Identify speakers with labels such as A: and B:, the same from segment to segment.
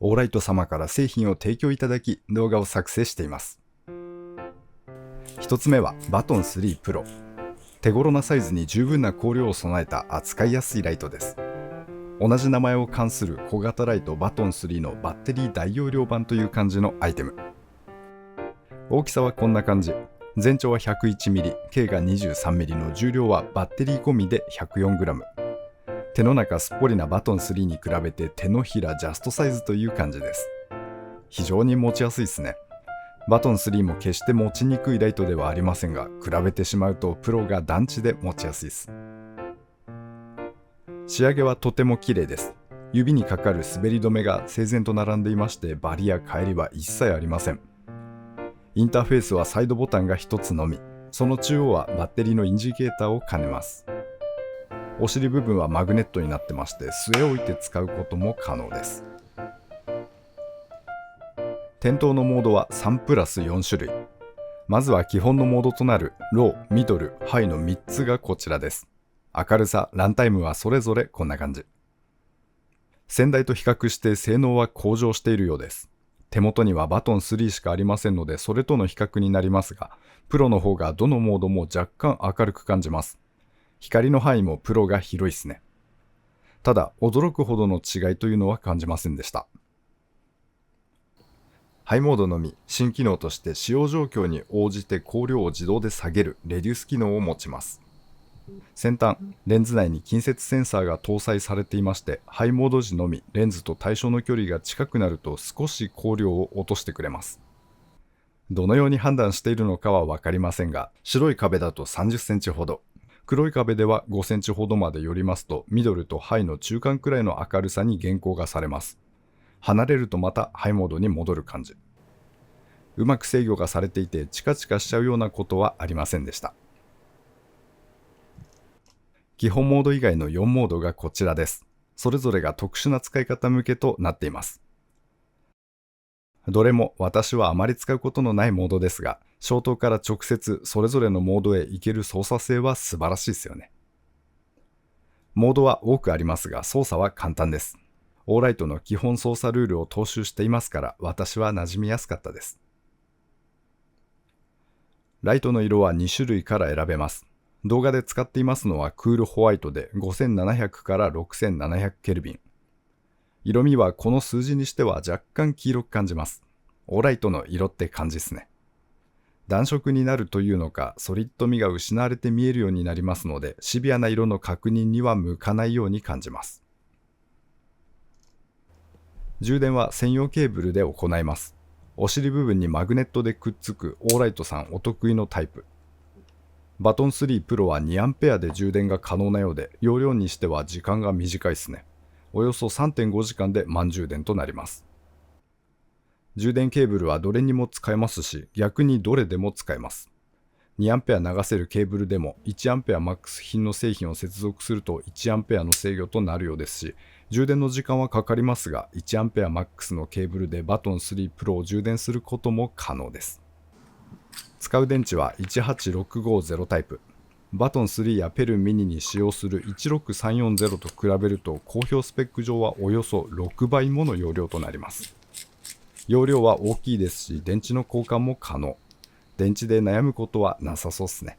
A: オーライト様から製品を提供いただき動画を作成しています。一つ目はバトン3 Pro。手頃なサイズに十分な光量を備えた扱いやすいライトです。同じ名前を冠する小型ライトバトン3のバッテリー大容量版という感じのアイテム。大きさはこんな感じ。全長は 101mm、径が 23mm の重量はバッテリー込みで 104g。手の中すっぽりなバトン3に比べて手のひらジャストサイズという感じです。非常に持ちやすいですね。バトン3も決して持ちにくいライトではありませんが、比べてしまうとプロが団地で持ちやすいです。仕上げはとても綺麗です。指にかかる滑り止めが整然と並んでいまして、バリや返りは一切ありません。インターフェースはサイドボタンが1つのみ。その中央はバッテリーのインジケーターを兼ねます。お尻部分はマグネットになってまして、据え置いて使うことも可能です。点灯のモードは3プラス4種類。まずは基本のモードとなるロー、ミドル、ハイの3つがこちらです。明るさ、ランタイムはそれぞれこんな感じ。先代と比較して性能は向上しているようです。手元にはバトン3しかありませんので、それとの比較になりますが、プロの方がどのモードも若干明るく感じます。光の範囲もプロが広いですね。ただ、驚くほどの違いというのは感じませんでした。ハイモードのみ、新機能として使用状況に応じて光量を自動で下げるレデュース機能を持ちます。先端、レンズ内に近接センサーが搭載されていまして、ハイモード時のみレンズと対象の距離が近くなると少し光量を落としてくれます。どのように判断しているのかは分かりませんが、白い壁だと30センチほど、黒い壁では5センチほどまで寄りますと、ミドルとハイの中間くらいの明るさに変更がされます。離れるとまたハイモードに戻る感じ。うまく制御がされていて、チカチカしちゃうようなことはありませんでした。基本モード以外の4モードがこちらです。それぞれが特殊な使い方向けとなっています。どれも私はあまり使うことのないモードですが、消灯から直接それぞれのモードへ行ける操作性は素晴らしいですよね。モードは多くありますが、操作は簡単です。オーライトの基本操作ルールを踏襲していますから、私は馴染みやすかったです。ライトの色は2種類から選べます。動画で使っていますのはクールホワイトで5700から6700ケルビン。色味はこの数字にしては若干黄色く感じます。オーライトの色って感じですね。暖色になるというのか、ソリッド味が失われて見えるようになりますので、シビアな色の確認には向かないように感じます。充電は専用ケーブルで行います。お尻部分にマグネットでくっつくオーライトさんお得意のタイプ。バトン3 Pro は 2A で充電が可能なようで、容量にしては時間が短いですね。およそ 3.5 時間で満充電となります。充電ケーブルはどれにも使えますし、逆にどれでも使えます。2A 流せるケーブルでも 1AMAX 品の製品を接続すると 1A の制御となるようですし、充電の時間はかかりますが、1AMAX のケーブルでバトン3 Pro を充電することも可能です。使う電池は18650タイプ。バトン3やペルミニに使用する16340と比べると、公表スペック上はおよそ6倍もの容量となります。容量は大きいですし、電池の交換も可能。電池で悩むことはなさそうっすね。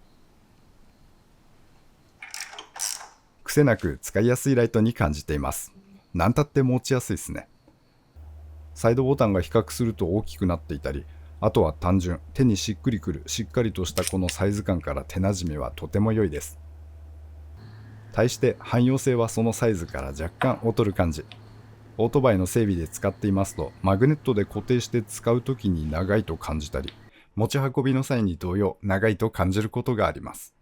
A: 癖なく使いやすいライトに感じています。なんたって持ちやすいですね。サイドボタンが比較すると大きくなっていたり、あとは単純、手にしっくりくるしっかりとしたこのサイズ感から手なじみはとても良いです。対して汎用性はそのサイズから若干劣る感じ。オートバイの整備で使っていますと、マグネットで固定して使うときに長いと感じたり、持ち運びの際に同様長いと感じることがあります。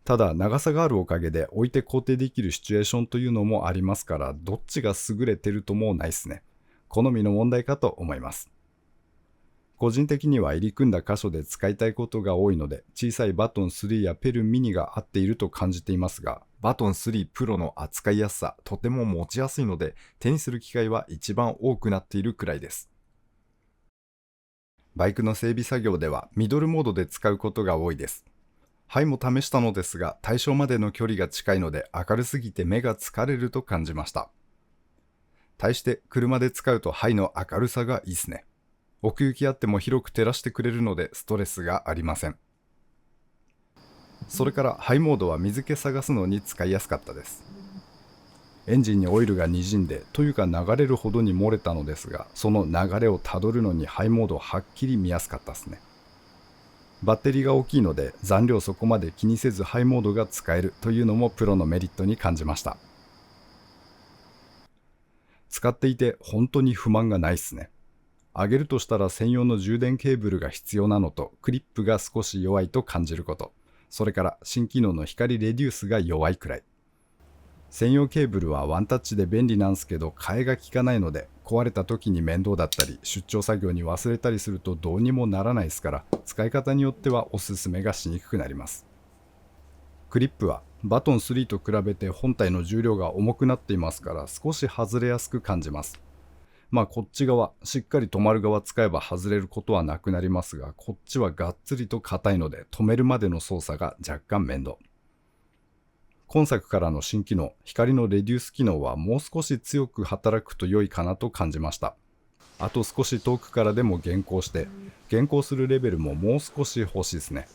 A: ただ長さがあるおかげで置いて固定できるシチュエーションというのもありますから、どっちが優れてるともないですね。好みの問題かと思います。個人的には入り組んだ箇所で使いたいことが多いので、小さいバトン3やペルミニが合っていると感じていますが、バトン3 Pro の扱いやすさ、とても持ちやすいので、手にする機会は一番多くなっているくらいです。バイクの整備作業ではミドルモードで使うことが多いです。ハイも試したのですが、対象までの距離が近いので明るすぎて目が疲れると感じました。対して車で使うとハイの明るさがいいっすね。奥行きあっても広く照らしてくれるのでストレスがありません。それからハイモードは水気探すのに使いやすかったです。エンジンにオイルがにじんでというか流れるほどに漏れたのですが、その流れをたどるのにハイモードはっきり見やすかったですね。バッテリーが大きいので残量そこまで気にせずハイモードが使えるというのもプロのメリットに感じました。使っていて本当に不満がないっすね。上げるとしたら専用の充電ケーブルが必要なのとクリップが少し弱いと感じること、それから新機能の光レデュースが弱いくらい。専用ケーブルはワンタッチで便利なんすけど替えが効かないので、壊れた時に面倒だったり出張作業に忘れたりするとどうにもならないですから、使い方によってはおすすめがしにくくなります。クリップはバトン3と比べて本体の重量が重くなっていますから少し外れやすく感じます。こっち側、しっかり止まる側使えば外れることはなくなりますが、こっちはがっつりと硬いので止めるまでの操作が若干面倒。今作からの新機能、光のレデュース機能はもう少し強く働くと良いかなと感じました。あと少し遠くからでも減光して、減光するレベルももう少し欲しいですね。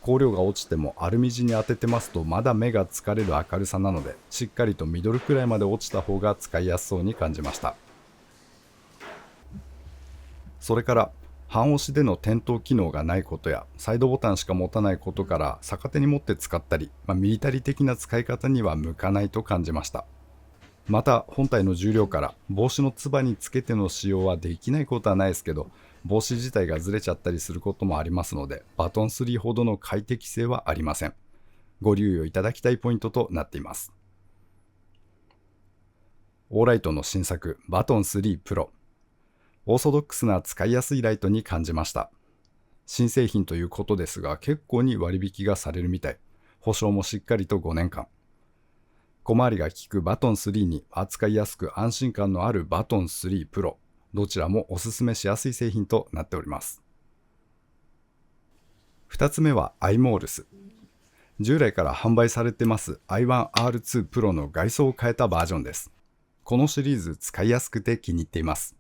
A: 光量が落ちてもアルミ地に当ててますとまだ目が疲れる明るさなので、しっかりとミドルくらいまで落ちた方が使いやすそうに感じました。それから半押しでの点灯機能がないことやサイドボタンしか持たないことから逆手に持って使ったり、ミリタリー的な使い方には向かないと感じました。また本体の重量から帽子のつばにつけての使用はできないことはないですけど、帽子自体がずれちゃったりすることもありますので、バトン3ほどの快適性はありません。ご留意をいただきたいポイントとなっています。オーライトの新作バトン3プロ、オーソドックスな使いやすいライトに感じました。新製品ということですが結構に割引がされるみたい。保証もしっかりと5年間。小回りが利くバトン3に扱いやすく安心感のあるバトン3プロ、どちらもおすすめしやすい製品となっております。2つ目はアイモールス。従来から販売されてます i1R2 プロの外装を変えたバージョンです。このシリーズ使いやすくて気に入っています。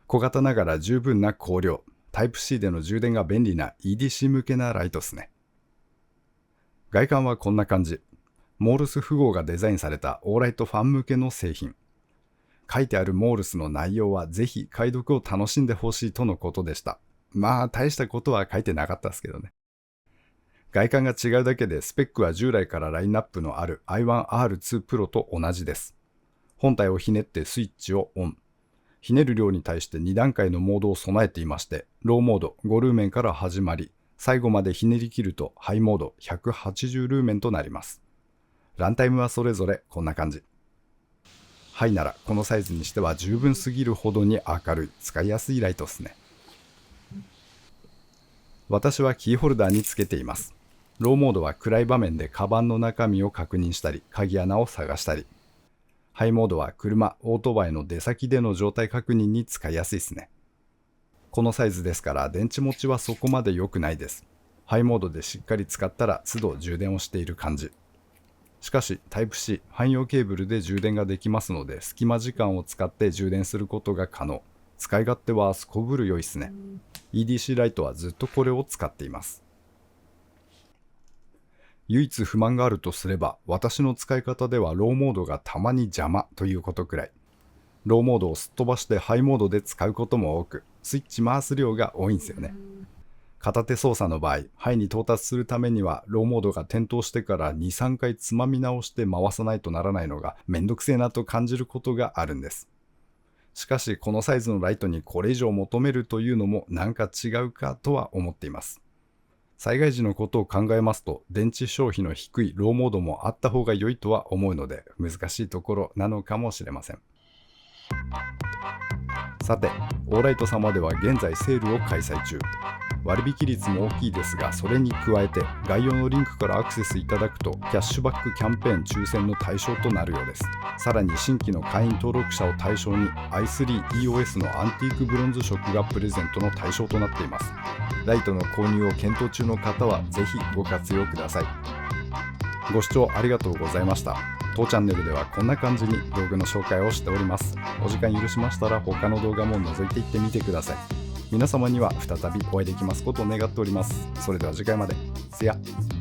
A: 小型ながら十分な光量、タイプ C での充電が便利な EDC 向けなライトですね。外観はこんな感じ。モールス符号がデザインされたオーライトファン向けの製品。書いてあるモールスの内容はぜひ解読を楽しんでほしいとのことでした。大したことは書いてなかったですけどね。外観が違うだけでスペックは従来からラインナップのある i1R2 Pro と同じです。本体をひねってスイッチをオン。ひねる量に対して2段階のモードを備えていまして、ローモード5ルーメンから始まり、最後までひねり切るとハイモード180ルーメンとなります。ランタイムはそれぞれこんな感じ。ハイならこのサイズにしては十分すぎるほどに明るい、使いやすいライトですね。私はキーホルダーにつけています。ローモードは暗い場面でカバンの中身を確認したり、鍵穴を探したり。ハイモードは車、オートバイの出先での状態確認に使いやすいですね。このサイズですから電池持ちはそこまで良くないです。ハイモードでしっかり使ったら都度充電をしている感じ。しかしタイプ C 汎用ケーブルで充電ができますので、隙間時間を使って充電することが可能。使い勝手はすこぶる良いですね。EDC ライトはずっとこれを使っています。唯一不満があるとすれば、私の使い方ではローモードがたまに邪魔ということくらい。ローモードをすっ飛ばしてハイモードで使うことも多く、スイッチ回す量が多いんですよね。片手操作の場合、ハイに到達するためにはローモードが点灯してから2、3回つまみ直して回さないとならないのがめんどくせえなと感じることがあるんです。しかしこのサイズのライトにこれ以上求めるというのもなんか違うかとは思っています。災害時のことを考えますと、電池消費の低いローモードもあった方が良いとは思うので、難しいところなのかもしれません。さて、オーライト様では現在セールを開催中。割引率も大きいですが、それに加えて概要のリンクからアクセスいただくとキャッシュバックキャンペーン抽選の対象となるようです。さらに新規の会員登録者を対象に i3EOS のアンティークブロンズ色がプレゼントの対象となっています。ライトの購入を検討中の方はぜひご活用ください。ご視聴ありがとうございました。当チャンネルではこんな感じに道具の紹介をしております。お時間許しましたら他の動画も覗いていってみてください。皆様には再びお会いできますことを願っております。それでは次回まで。See ya!